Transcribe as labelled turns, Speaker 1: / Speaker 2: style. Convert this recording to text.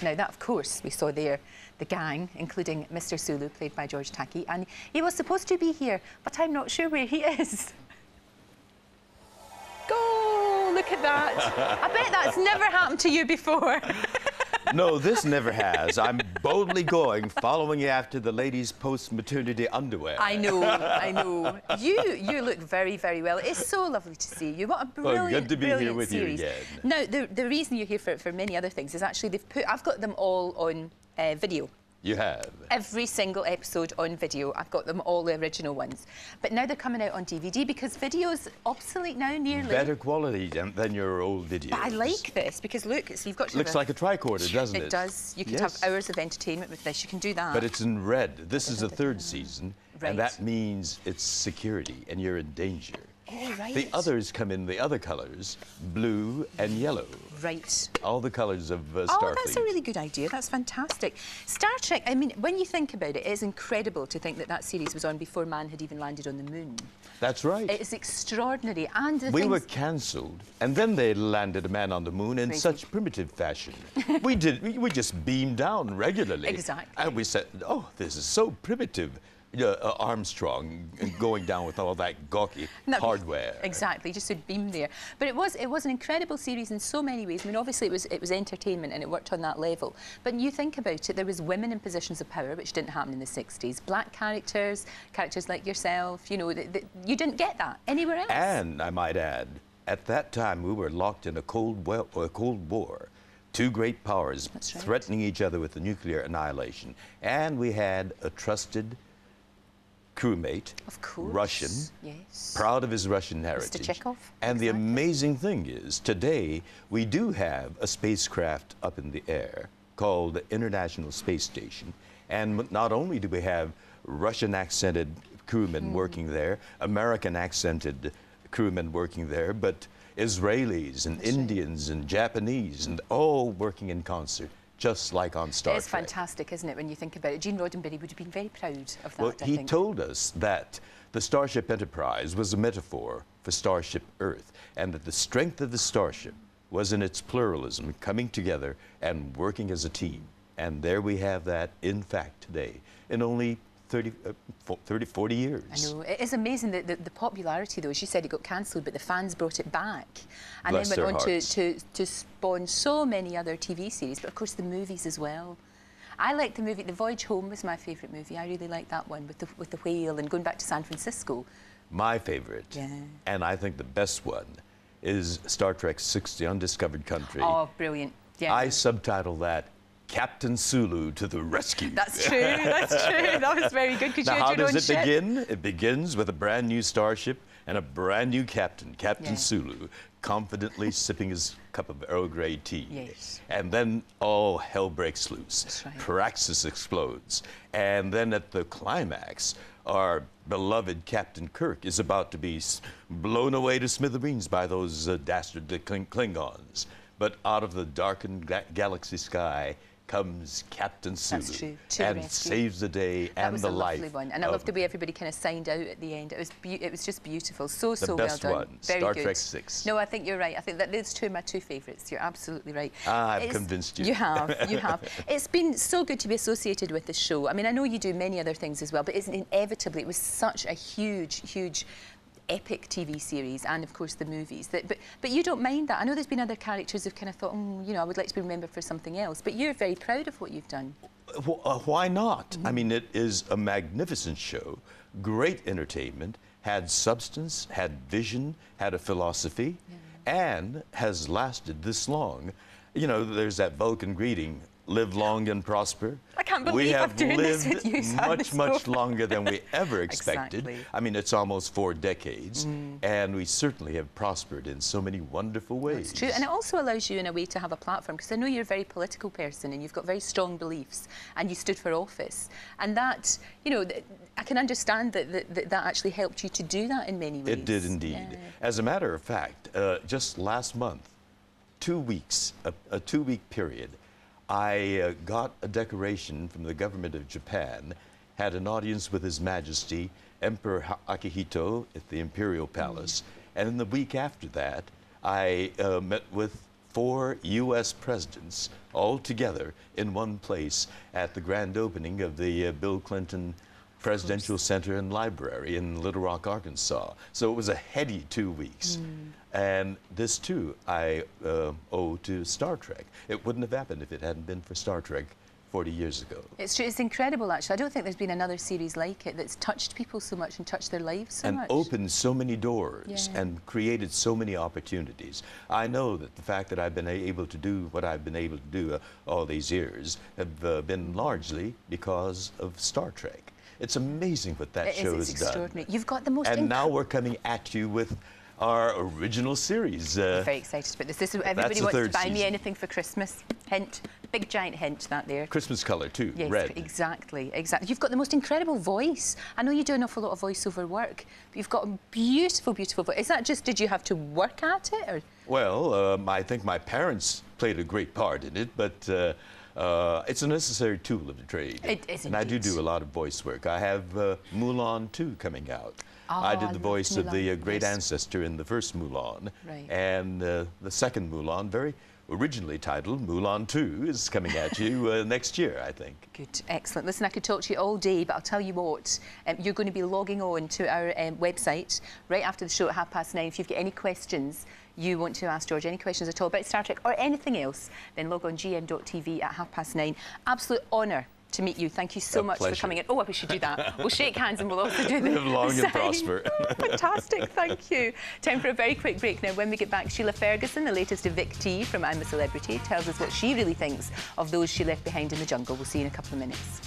Speaker 1: Now that, of course, we saw there the gang, including Mr. Sulu, played by George Takei, and he was supposed to be here, but I'm not sure where he is. Go! Look at that. I bet that's never happened to you before.
Speaker 2: No, this never has. I'm boldly going, following you after the ladies' post-maternity underwear.
Speaker 1: I know, I know. You look very, very well. It's so lovely to see you. What a brilliant,
Speaker 2: well, good to be here with
Speaker 1: series.
Speaker 2: you again.
Speaker 1: Now, the reason you're here for many other things is actually I've got them all on video.
Speaker 2: You have?
Speaker 1: Every single episode on video. I've got them all, the original ones. But now they're coming out on DVD because video's obsolete now, nearly.
Speaker 2: Better quality than your old videos.
Speaker 1: But I like this because, look, so you've got to
Speaker 2: looks like a tricorder, doesn't it?
Speaker 1: It does. You could have hours of entertainment with this. You can do that.
Speaker 2: But it's in red. This is the third season,
Speaker 1: right.
Speaker 2: And that means it's security, and you're in danger.
Speaker 1: Oh, right.
Speaker 2: The others come in the other colours, blue and yellow.
Speaker 1: Right.
Speaker 2: All the colours of Starfleet.
Speaker 1: Oh, that's a really good idea. That's fantastic. Star Trek, I mean, when you think about it, it's incredible to think that that series was on before man had even landed on the moon.
Speaker 2: That's right.
Speaker 1: It's extraordinary. And
Speaker 2: we were cancelled, and then they landed a man on the moon in such primitive fashion. we just beamed down regularly.
Speaker 1: Exactly.
Speaker 2: And we said, oh, this is so primitive. Armstrong going down with all that gawky hardware.
Speaker 1: Exactly, just a beam there. But it was an incredible series in so many ways. I mean, obviously it was entertainment and it worked on that level. But you think about it, there was women in positions of power, which didn't happen in the 60s. Black characters like yourself, you know, you didn't get that anywhere else.
Speaker 2: And I might add, at that time we were locked in a Cold War. Two great powers threatening each other with the nuclear annihilation. And we had a trusted crewmate,
Speaker 1: of course.
Speaker 2: Russian,
Speaker 1: yes.
Speaker 2: Proud of his Russian heritage.
Speaker 1: Mr. Chekhov.
Speaker 2: And the amazing thing is, today, we do have a spacecraft up in the air called the International Space Station. And not only do we have Russian-accented crewmen working there, American-accented crewmen working there, but Israelis and Indians and Japanese and all working in concert. Just like on Star Trek.
Speaker 1: It's fantastic, isn't it, when you think about it? Gene Roddenberry would have been very proud of that,
Speaker 2: well,
Speaker 1: I
Speaker 2: he
Speaker 1: think.
Speaker 2: told us that the Starship Enterprise was a metaphor for Starship Earth, and that the strength of the Starship was in its pluralism, coming together and working as a team. And there we have that, in fact, today, in only 40 years.
Speaker 1: I know. It is amazing that the popularity, though. As you said, it got cancelled, but the fans brought it back. And
Speaker 2: Bless
Speaker 1: then went on
Speaker 2: hearts.
Speaker 1: to spawn so many other TV series, but of course the movies as well. I liked the movie, The Voyage Home was my favourite movie. I really liked that one with the whale and going back to San Francisco.
Speaker 2: My favourite, and I think the best one, is Star Trek VI, The Undiscovered Country.
Speaker 1: Oh, brilliant. Yeah.
Speaker 2: I subtitle that Captain Sulu to the rescue.
Speaker 1: That's true, that's true. That was very good because you had your own ship.
Speaker 2: How does it begin? It begins with a brand new starship and a brand new captain, Captain Sulu, confidently sipping his cup of Earl Grey tea.
Speaker 1: Yes.
Speaker 2: And then all hell breaks loose.
Speaker 1: That's right.
Speaker 2: Praxis explodes. And then at the climax, our beloved Captain Kirk is about to be blown away to smithereens by those dastardly Klingons. But out of the darkened galaxy sky comes Captain Sulu and saves the day and the life.
Speaker 1: That was a lovely one, and I loved the way everybody kind of signed out at the end. It was just beautiful, so well done.
Speaker 2: The best one, Star Trek VI.
Speaker 1: No, I think you're right. I think that those two are my two favourites. You're absolutely right.
Speaker 2: I've convinced you.
Speaker 1: You have, you have. It's been so good to be associated with this show. I mean, I know you do many other things as well, but inevitably it was such a huge epic TV series, and of course the movies. But you don't mind that. I know there's been other characters who've kind of thought, you know, I would like to be remembered for something else. But you're very proud of what you've done.
Speaker 2: Why not? I mean, it is a magnificent show, great entertainment, had substance, had vision, had a philosophy, and has lasted this long. You know, there's that Vulcan greeting, live long and prosper.
Speaker 1: I can't believe I'm doing this with you,
Speaker 2: Sam. We have lived much longer than we ever expected.
Speaker 1: Exactly.
Speaker 2: I mean, it's almost 4 decades, and we certainly have prospered in so many wonderful ways.
Speaker 1: That's true, and it also allows you, in a way, to have a platform, because I know you're a very political person, and you've got very strong beliefs, and you stood for office. And that, you know, I can understand that actually helped you to do that in many ways.
Speaker 2: It did indeed. Yeah. As a matter of fact, just last month, 2 weeks, a 2-week period, I got a decoration from the government of Japan, had an audience with His Majesty, Emperor Akihito at the Imperial Palace, and in the week after that, I met with 4 U.S. presidents all together in one place at the grand opening of the Bill Clinton Presidential Center and Library in Little Rock, Arkansas. So it was a heady 2 weeks. And this, too, I owe to Star Trek. It wouldn't have happened if it hadn't been for Star Trek 40 years ago.
Speaker 1: It's true. It's incredible, actually. I don't think there's been another series like it that's touched people so much and touched their lives so much.
Speaker 2: And opened so many doors and created so many opportunities. I know that the fact that I've been able to do what I've been able to do all these years have been largely because of Star Trek. It's amazing what that show has done.
Speaker 1: It's extraordinary. You've got the most...
Speaker 2: And now we're coming at you with our original series.
Speaker 1: I'm very excited about this. Everybody wants to buy me anything for Christmas. Hint. Big giant hint, that there.
Speaker 2: Christmas colour too,
Speaker 1: yes,
Speaker 2: red.
Speaker 1: Exactly, exactly. You've got the most incredible voice. I know you do an awful lot of voiceover work, but you've got a beautiful, beautiful voice. Is that just, did you have to work at it? Or?
Speaker 2: Well, I think my parents played a great part in it, but it's a necessary tool of the trade.
Speaker 1: It is
Speaker 2: and
Speaker 1: indeed.
Speaker 2: I do a lot of voice work. I have Mulan 2 coming out. I did the voice of the great ancestor in the first Mulan.
Speaker 1: Right.
Speaker 2: And the second Mulan, very originally titled Mulan 2, is coming at you next year, I think.
Speaker 1: Good, excellent. Listen, I could talk to you all day, but I'll tell you what, you're going to be logging on to our website right after the show at 9:30. If you've got any questions you want to ask George, any questions at all about Star Trek or anything else, then log on gm.tv at 9:30. Absolute honour to meet you. Thank you so much for coming in. Oh, I wish you'd do that. We'll shake hands and we'll also do the
Speaker 2: Live long
Speaker 1: sign.
Speaker 2: and prosper.
Speaker 1: Oh, fantastic, thank you. Time for a very quick break now. When we get back, Sheila Ferguson, the latest of Vic T from I'm a Celebrity, tells us what she really thinks of those she left behind in the jungle. We'll see you in a couple of minutes.